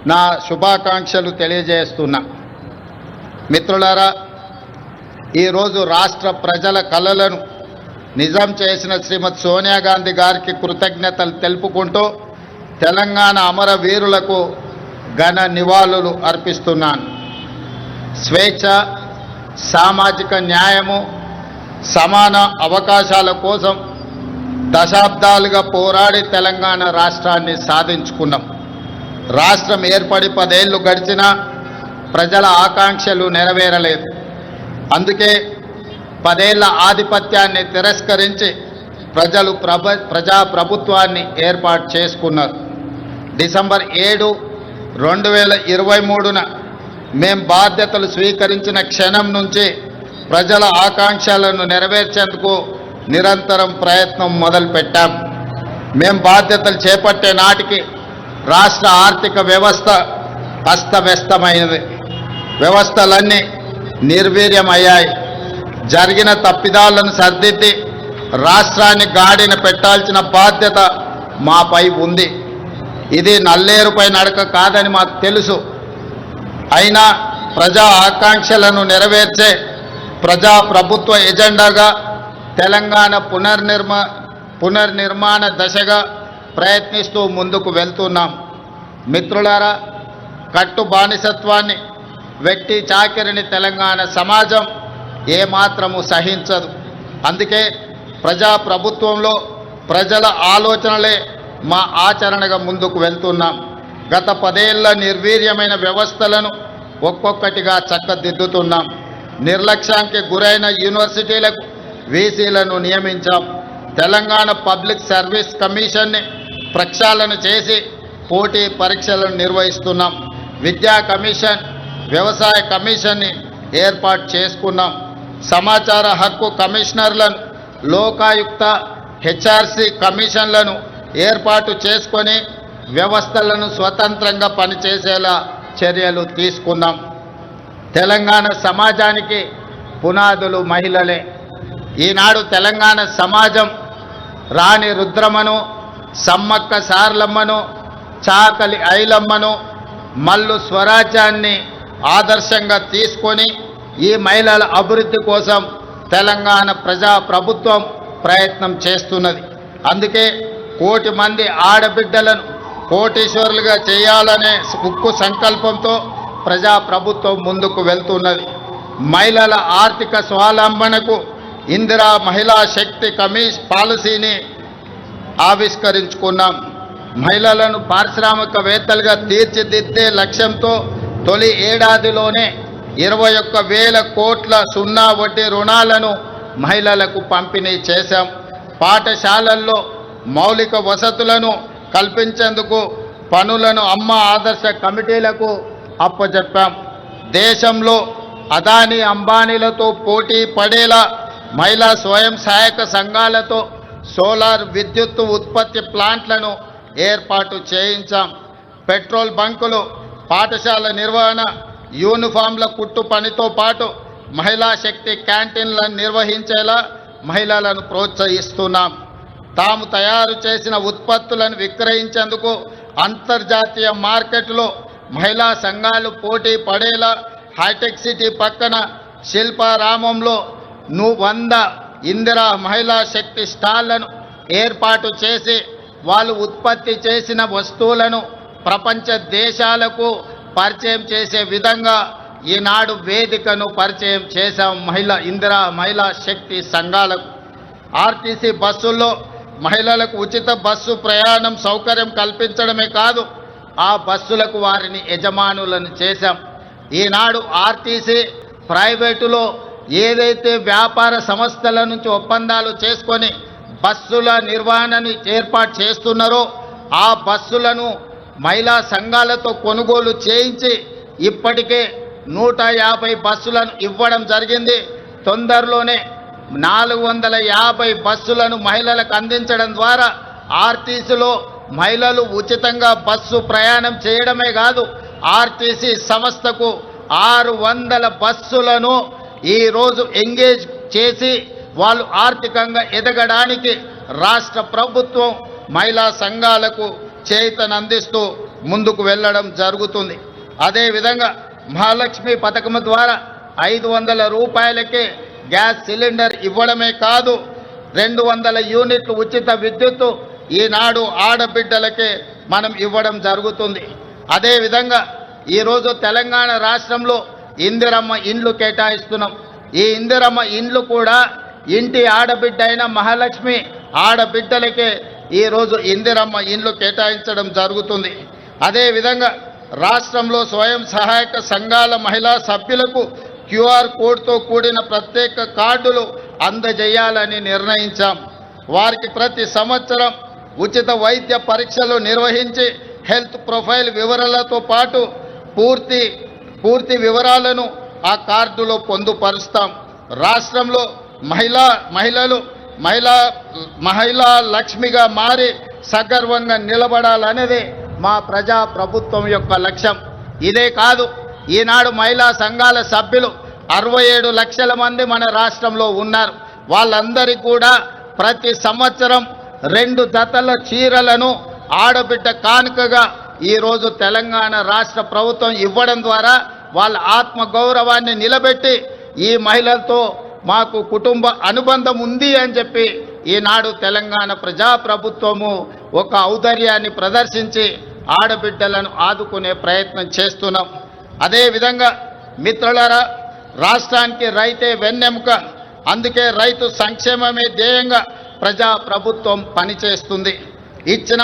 నా శుభాకాంక్షలు తెలియజేస్తున్నా. మిత్రులారా, ఈరోజు రాష్ట్ర ప్రజల కలలను నిజం చేసిన శ్రీమతి సోనియా గాంధీ గారికి కృతజ్ఞతలు తెలుపుకుంటూ తెలంగాణ అమరవీరులకు ఘన నివాళులు అర్పిస్తున్నాను. స్వేచ్ఛ, సామాజిక న్యాయము, సమాన అవకాశాల కోసం దశాబ్దాలుగా పోరాడి తెలంగాణ రాష్ట్రాన్ని సాధించుకున్నాం. రాష్ట్రం ఏర్పడి 10 ఏళ్లు గడిచినా ప్రజల ఆకాంక్షలు నెరవేరలేదు. అందుకే 10 ఏళ్ల ఆధిపత్యాన్ని తిరస్కరించి ప్రజలు ప్రజాప్రభుత్వాన్ని ఏర్పాటు చేసుకున్నారు. డిసెంబర్ 7, 2023న మేం బాధ్యతలు స్వీకరించిన క్షణం నుంచి ప్రజల ఆకాంక్షలను నెరవేర్చేందుకు నిరంతరం ప్రయత్నం మొదలుపెట్టాం. మేం బాధ్యతలు చేపట్టే నాటికి రాష్ట్ర ఆర్థిక వ్యవస్థ అస్తవ్యస్తమైనది. వ్యవస్థలన్నీ నిర్వీర్యమయ్యాయి. జరిగిన తప్పిదాలను సరిదిద్ది రాష్ట్రాన్ని గాడిన పెట్టాల్సిన బాధ్యత మాపై ఉంది. ఇది నల్లేరుపై నడక కాదని మాకు తెలుసు. అయినా ప్రజా ఆకాంక్షలను నెరవేర్చే ప్రజాప్రభుత్వ ఎజెండాగా తెలంగాణ పునర్నిర్మాణ దశగా ప్రయత్నిస్తూ ముందుకు వెళ్తున్నాం. మిత్రులారా, కట్టు బానిసత్వాన్ని, వెట్టి చాకిరిని తెలంగాణ సమాజం ఏమాత్రము సహించదు. అందుకే ప్రజాప్రభుత్వంలో ప్రజల ఆలోచనలే మా ఆచరణగా ముందుకు వెళ్తున్నాం. గత 10 ఏళ్ల నిర్వీర్యమైన వ్యవస్థలను ఒక్కొక్కటిగా చక్కదిద్దుతున్నాం. నిర్లక్ష్యానికి గురైన యూనివర్సిటీలకు వీసీలను నియమించాం. తెలంగాణ పబ్లిక్ సర్వీస్ కమిషన్ని ప్రక్షాళన చేసి పోటీ పరీక్షలను నిర్వహిస్తున్నాం. విద్యా కమిషన్, వ్యవసాయ కమిషన్ని ఏర్పాటు చేసుకున్నాం. సమాచార హక్కు కమిషనర్లను, లోకాయుక్త, హెచ్ఆర్సీ కమిషన్లను ఏర్పాటు చేసుకొని వ్యవస్థలను స్వతంత్రంగా పనిచేసేలా చర్యలు తీసుకున్నాం. తెలంగాణ సమాజానికి పునాదులు మహిళలే. ఈనాడు తెలంగాణ సమాజం రాణి రుద్రమ్మను, సమ్మక్క సార్లమ్మను, చాకలి ఐలమ్మను, మల్లు స్వరాజ్యాన్ని ఆదర్శంగా తీసుకొని ఈ మహిళల అభివృద్ధి కోసం తెలంగాణ ప్రజాప్రభుత్వం ప్రయత్నం చేస్తున్నది. అందుకే 1 కోటి మంది ఆడబిడ్డలను కోటీశ్వరులుగా చేయాలనే ఉక్కు సంకల్పంతో ప్రజాప్రభుత్వం ముందుకు వెళ్తున్నది. మహిళల ఆర్థిక స్వావలంబనకు ఇందిరా మహిళా శక్తి పాలసీని ఆవిష్కరించుకున్నాం. మహిళలను పారిశ్రామికవేత్తలుగా తీర్చిదిద్దే లక్ష్యంతో తొలి ఏడాదిలోనే 21,000 కోట్ల సున్నా వడ్డీ రుణాలను మహిళలకు పంపిణీ చేశాం. పాఠశాలల్లో మౌలిక వసతులను కల్పించేందుకు పనులను అమ్మ ఆదర్శ కమిటీలకు అప్పచెప్పాం. దేశంలో అదానీ అంబానీలతో పోటీ పడేలా మహిళా స్వయం సహాయక సంఘాలతో సోలార్ విద్యుత్ ఉత్పత్తి ప్లాంట్లను ఏర్పాటు చేయించాం. పెట్రోల్ బంకులు, పాఠశాల నిర్వహణ, యూనిఫామ్ల కుట్టు పనితో పాటు మహిళా శక్తి క్యాంటీన్లను నిర్వహించేలా మహిళలను ప్రోత్సహిస్తున్నాం. తాము తయారు చేసిన ఉత్పత్తులను విక్రయించేందుకు అంతర్జాతీయ మార్కెట్లో మహిళా సంఘాలు పోటీ పడేలా హైటెక్ సిటీ పక్కన శిల్పారామంలో 100 ఇందిరా మహిళా శక్తి స్టాళ్లను ఏర్పాటు చేసి వాళ్ళు ఉత్పత్తి చేసిన వస్తువులను ప్రపంచ దేశాలకు పరిచయం చేసే విధంగా ఈనాడు వేదికను పరిచయం చేశాం. ఇందిరా మహిళా శక్తి సంఘాలకు ఆర్టీసీ బస్సుల్లో మహిళలకు ఉచిత బస్సు ప్రయాణం సౌకర్యం కల్పించడమే కాదు, ఆ బస్సులకు వారిని యజమానులను చేశాం. ఈనాడు ఆర్టీసీ ప్రైవేటులో ఏదైతే వ్యాపార సంస్థల నుంచి ఒప్పందాలు చేసుకొని బస్సుల నిర్వహణని ఏర్పాటు చేస్తున్నారో ఆ బస్సులను మహిళా సంఘాలతో కొనుగోలు చేయించి ఇప్పటికే 150 బస్సులను ఇవ్వడం జరిగింది. తొందరలోనే 450 బస్సులను మహిళలకు అందించడం ద్వారా ఆర్టీసీలో మహిళలు ఉచితంగా బస్సు ప్రయాణం చేయడమే కాదు, ఆర్టీసీ సంస్థకు 600 బస్సులను ఈరోజు ఎంగేజ్ చేసి వాళ్ళు ఆర్థికంగా ఎదగడానికి రాష్ట్ర ప్రభుత్వం మహిళా సంఘాలకు చేయూతనందిస్తూ ముందుకు వెళ్ళడం జరుగుతుంది. అదేవిధంగా మహాలక్ష్మి పథకం ద్వారా 500 రూపాయలకే గ్యాస్ సిలిండర్ ఇవ్వడమే కాదు, 200 యూనిట్లు ఉచిత విద్యుత్తు ఈనాడు ఆడబిడ్డలకే మనం ఇవ్వడం జరుగుతుంది. అదేవిధంగా ఈరోజు తెలంగాణ రాష్ట్రంలో ఇందిరమ్మ ఇండ్లు కేటాయిస్తున్నాం. ఈ ఇందిరమ్మ ఇండ్లు కూడా ఇంటి ఆడబిడ్డ అయిన మహాలక్ష్మి ఆడబిడ్డలకే ఈరోజు ఇందిరమ్మ ఇండ్లు కేటాయించడం జరుగుతుంది. అదేవిధంగా రాష్ట్రంలో స్వయం సహాయక సంఘాల మహిళా సభ్యులకు క్యూఆర్ కోడ్తో కూడిన ప్రత్యేక కార్డులు అందజేయాలని నిర్ణయించాం. వారికి ప్రతి సంవత్సరం ఉచిత వైద్య పరీక్షలు నిర్వహించి హెల్త్ ప్రొఫైల్ వివరాలతో పాటు పూర్తి వివరాలను ఆ కార్డులో పొందుపరుస్తాం. రాష్ట్రంలో మహిళా లక్ష్మిగా మారి సగర్వంగా నిలబడాలనేది మా ప్రజా ప్రభుత్వం యొక్క లక్ష్యం. ఇదే కాదు, ఈనాడు మహిళా సంఘాల సభ్యులు 67 లక్షల మంది మన రాష్ట్రంలో ఉన్నారు. వాళ్ళందరికీ కూడా ప్రతి సంవత్సరం 2 జతల చీరలను ఆడబిడ్డ కానుకగా ఈరోజు తెలంగాణ రాష్ట్ర ప్రభుత్వం ఇవ్వడం ద్వారా వాళ్ళ ఆత్మగౌరవాన్ని నిలబెట్టి ఈ మహిళలతో మాకు కుటుంబ అనుబంధం ఉంది అని చెప్పి ఈనాడు తెలంగాణ ప్రజాప్రభుత్వము ఒక ఔదార్యాన్ని ప్రదర్శించి ఆడబిడ్డలను ఆదుకునే ప్రయత్నం చేస్తున్నాం. అదేవిధంగా మిత్రులారా, రాష్ట్రానికి రైతే వెన్నెముక. అందుకే రైతు సంక్షేమమే ధ్యేయంగా ప్రజాప్రభుత్వం పనిచేస్తుంది. ఇచ్చిన